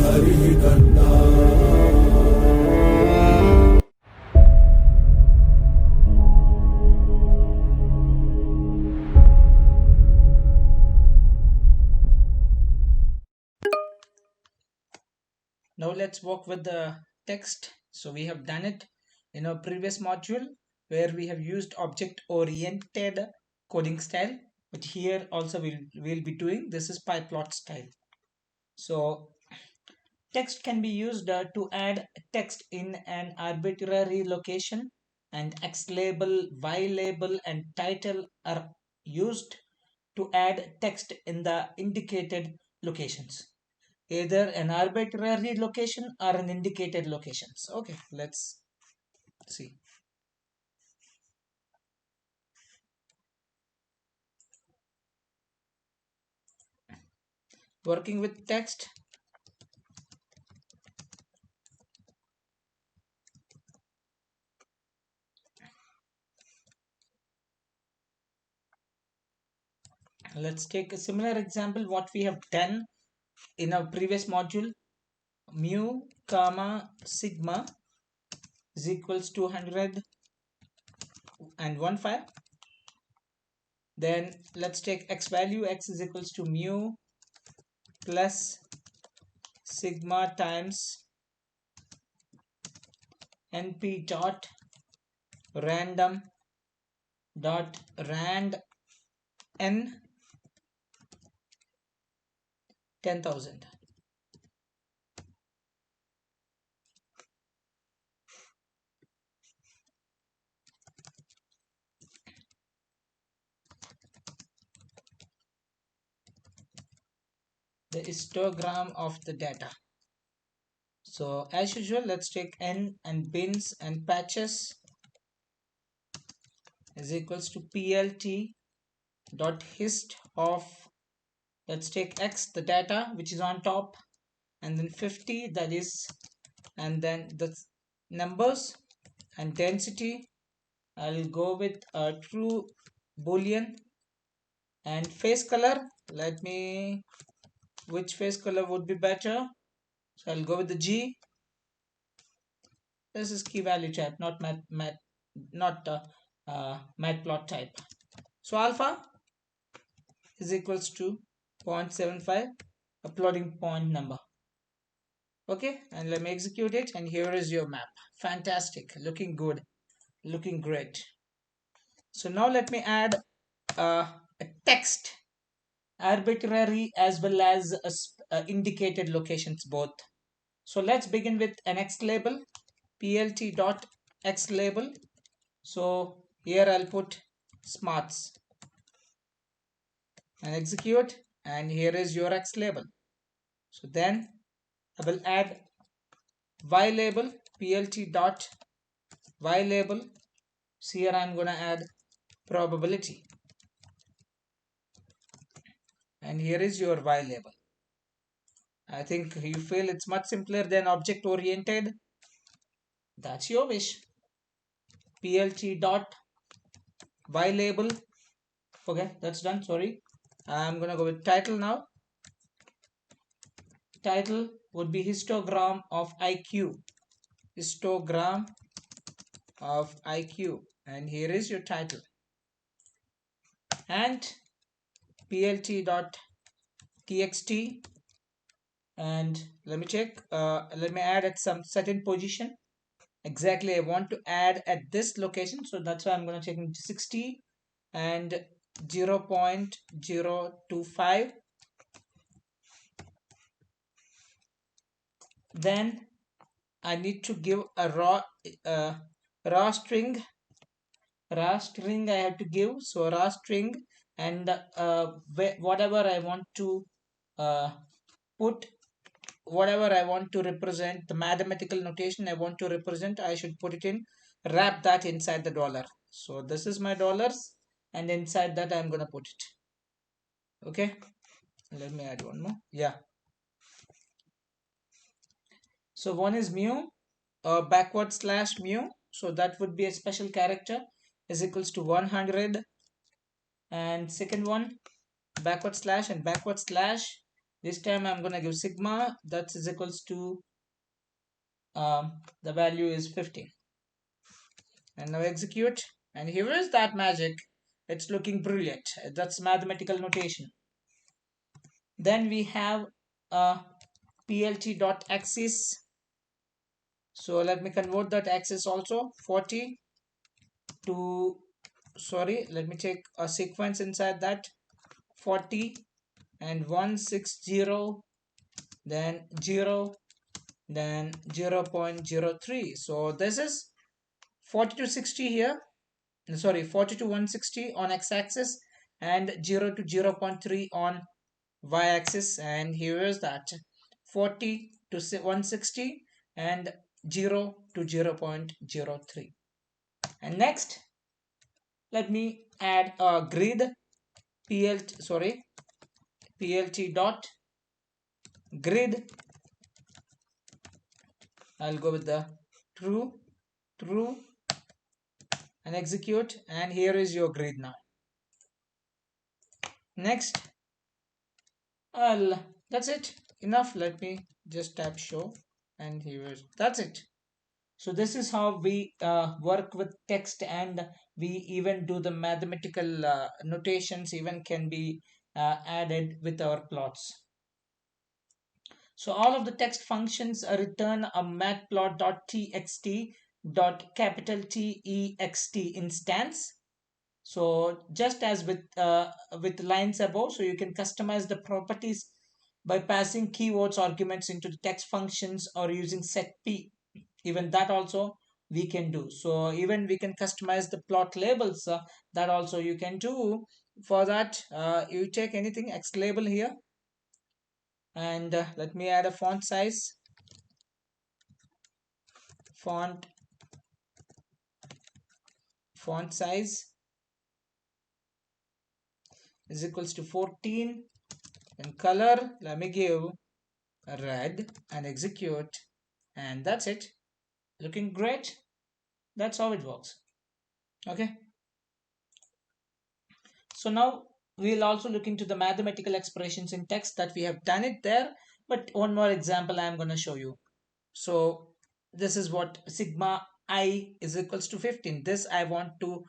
हरिः कर्ता। Now let's work with the text. So we have done it in our previous module where we have used object-oriented coding style, but here also we'll be doing this is pyplot style. So text can be used to add text in an arbitrary location, and X label, Y label, and title are used to add text in the indicated locations, either an arbitrary location or an indicated locations. Okay, let's see. Working with text, let's take a similar example what we have done in our previous module. Mu comma sigma is equals to 100 and 1 5. Then let's take x value. X is equals to mu plus sigma times np dot random dot rand n 10,000. The histogram of the data. So as usual, let's take n and bins and patches is equals to plt dot hist of, let's take x, the data which is on top, and then 50, that is, and then the numbers and density. I'll go with a true boolean. And face color, let me, which face color would be better? So I'll go with the G. This is key value type, not matplot type. So alpha is equals to 0.75, uploading point number. Okay, and let me execute it, and here is your map. Fantastic, looking good, looking great. So now let me add a text, arbitrary as well as indicated locations both. So let's begin with an X label, plt dot X label. So here I'll put smarts and execute, and here is your X label. So then I will add Y label, plt dot Y label. So here I'm gonna add probability, and here is your Y label. I think you feel it's much simpler than object oriented. That's your wish. plt dot Y label. Okay, that's done. Sorry, I'm gonna go with title now. Title would be histogram of IQ. Histogram of IQ, and here is your title. And plt dot txt, and let me check. Let me add at some certain position. Exactly, I want to add at this location, so that's why I'm going to check 60 and 0.025. Then I need to give a raw string. Raw string I have to give. So raw string, and whatever I want to put, whatever I want to represent, the mathematical notation I want to represent, I should put it in, wrap that inside the dollar. So this is my dollars, and inside that I'm gonna put it. Okay, let me add one more. Yeah, so one is mu, backward slash mu, so that would be a special character, is equals to 100, and second one backward slash and backward slash, This time I'm gonna give sigma, that is equals to the value is 15. And now execute, and here is that magic. It's looking brilliant. That's mathematical notation. Then we have plt dot axis. So let me convert that axis also. 40 to, sorry, let me take a sequence inside that. 40 and 160, then 0, then 0.03. So this is 40 to 60 here, sorry, 40 to 160 on x-axis, and 0 to 0.3 on y-axis. And here is that 40 to 160 and 0 to 0.03. And next, let me add a grid. Plt dot grid. I'll go with the true, true, and execute, and here is your grid now. Next, that's it, enough. Let me just tap show, and here is, that's it. So this is how we work with text, and we even do the mathematical notations even can be added with our plots. So all of the text functions return a matplot.txt capital Text instance. So just as with lines above, so you can customize the properties by passing keywords arguments into the text functions or using set p. Even that also we can do. So even we can customize the plot labels, that also you can do. For that, you take anything X label here, and let me add a font size. Font size is equals to 14, and color, let me give red, and execute, and that's it. Looking great. That's how it works. Okay, so now we'll also look into the mathematical expressions in text that we have done it there, but one more example I'm going to show you. So this is what sigma I is equals to 15. This I want to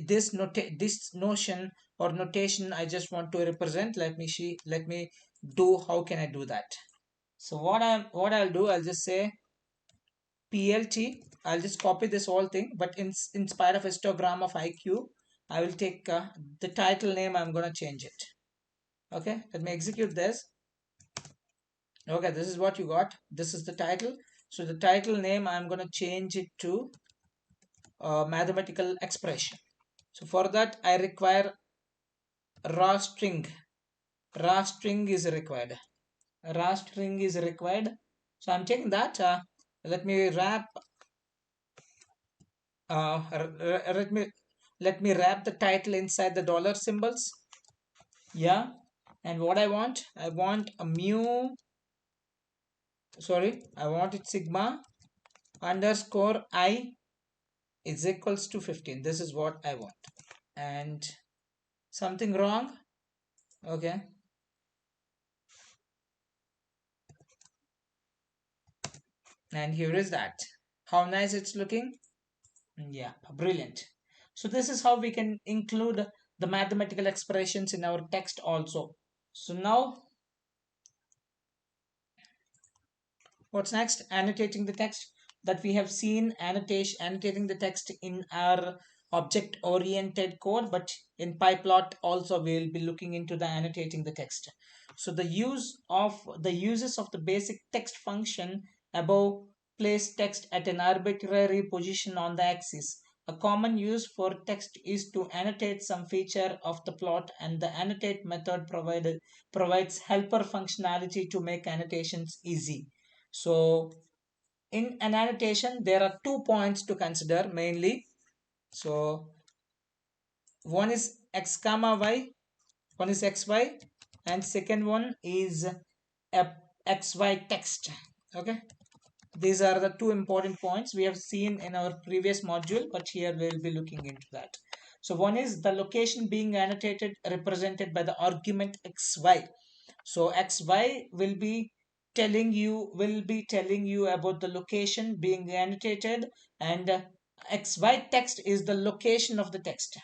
this notion or notation I just want to represent. Let me do, how can I do that? So what I'll do, I'll just say plt. I'll just copy this whole thing, but in spite of histogram of IQ, I will take the title name, I'm gonna change it. Okay, let me execute this. Okay, this is what you got. This is the title. So the title name, I'm gonna change it to mathematical expression. So for that I require raw string. Raw string is required. Raw string is required. So I'm taking that. Let me wrap. Let me wrap the title inside the dollar symbols. Yeah, and what I want a mu. Sorry, I want it sigma underscore I is equals to 15. This is what I want. And something wrong. Okay, and here is that. How nice it's looking. Yeah, brilliant. So this is how we can include the mathematical expressions in our text also. So now what's next? Annotating the text. That we have seen annotating the text in our object oriented code, but in PyPlot also we will be looking into the annotating the text. So the uses of the basic text function above: place text at an arbitrary position on the axis. A common use for text is to annotate some feature of the plot, and the annotate method provides helper functionality to make annotations easy. So in an annotation, there are 2 points to consider mainly. So one is x comma y, one is xy, and second one is a xy text. Okay, these are the two important points we have seen in our previous module, but here we will be looking into that. So one is the location being annotated represented by the argument xy. So xy will be telling you about the location being annotated, and xy text is the location of the text.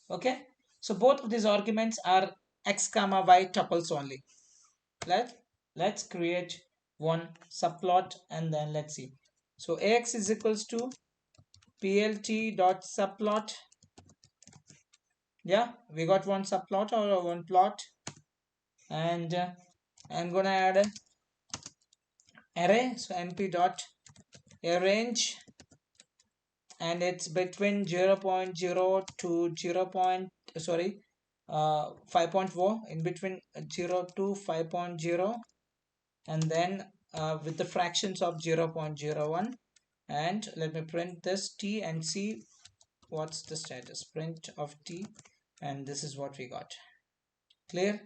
Okay, so both of these arguments are x comma y tuples only. Let's create one subplot and then let's see. So ax is equals to plt dot subplot. Yeah, we got one subplot or one plot, and I'm gonna add a array. So np dot arrange, and it's between 0.0 to 0. Sorry, 5.4, in between 0 to 5.0, and then with the fractions of 0.01. And let me print this t and see what's the status. Print of t, and this is what we got. Clear?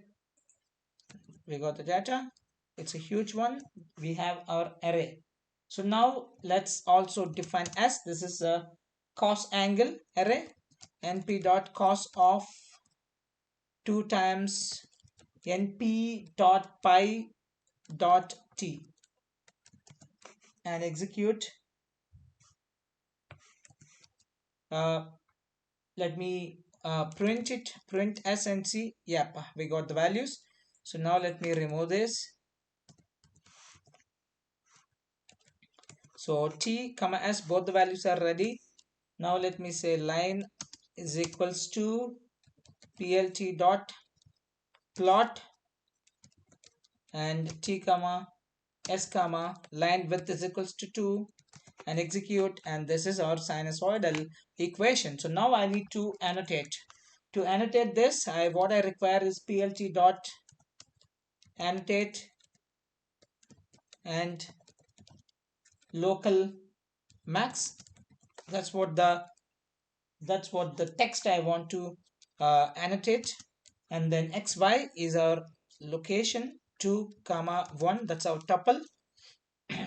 We got the data. It's a huge one. We have our array. So now let's also define s. This is a cos angle array. Np dot cos of 2 times np dot pi dot t, and execute. uh, Let me print s and see. Yep, we got the values. So now let me remove this. So t comma s, both the values are ready. Now let me say line is equals to plt dot plot, and t comma s comma line width is equals to 2, and execute. And this is our sinusoidal equation. So now I need to annotate. To annotate this, what I require is plt dot annotate and local max. That's what the text I want to annotate. And then xy is our location, 2 comma 1, that's our tuple.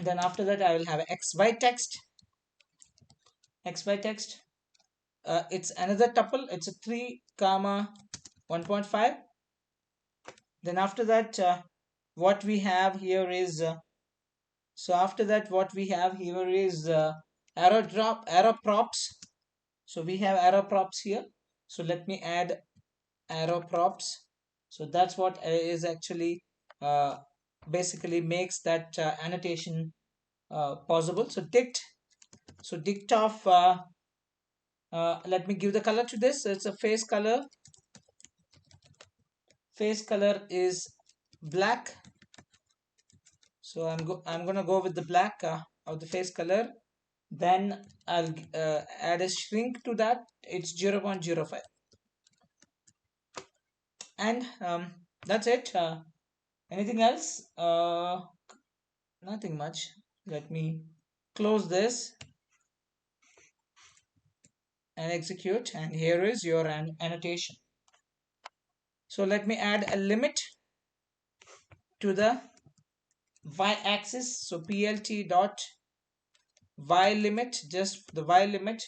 Then after that I will have xy text. It's another tuple, it's a 3 comma 1.5. Then after that what we have here is arrow props. So we have arrow props here. So let me add arrow props. So that's what is actually basically makes that annotation possible. So dict of let me give the color to this. It's a face color. Face color is black. So I'm gonna go with the black of the face color. Then I'll add a shrink to that. It's 0.05, and that's it. Anything else? Nothing much. Let me close this and execute, and here is your annotation. So let me add a limit to the y-axis. So plt dot y limit, just the y limit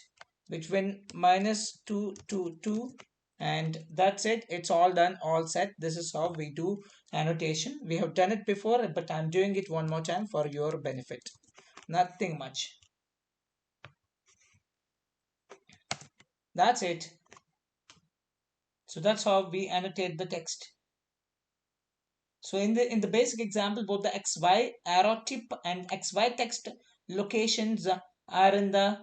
between -2 to 2, and that's it. It's all done, all set. This is how we do annotation. We have done it before, but I'm doing it one more time for your benefit. Nothing much. That's it. So that's how we annotate the text. So in the basic example, both the xy arrow tip and xy text locations are in the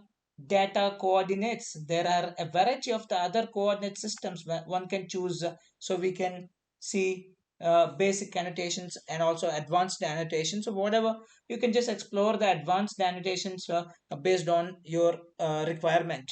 data coordinates. There are a variety of the other coordinate systems where one can choose. So we can see basic annotations and also advanced annotations. So whatever, you can just explore the advanced annotations based on your requirement.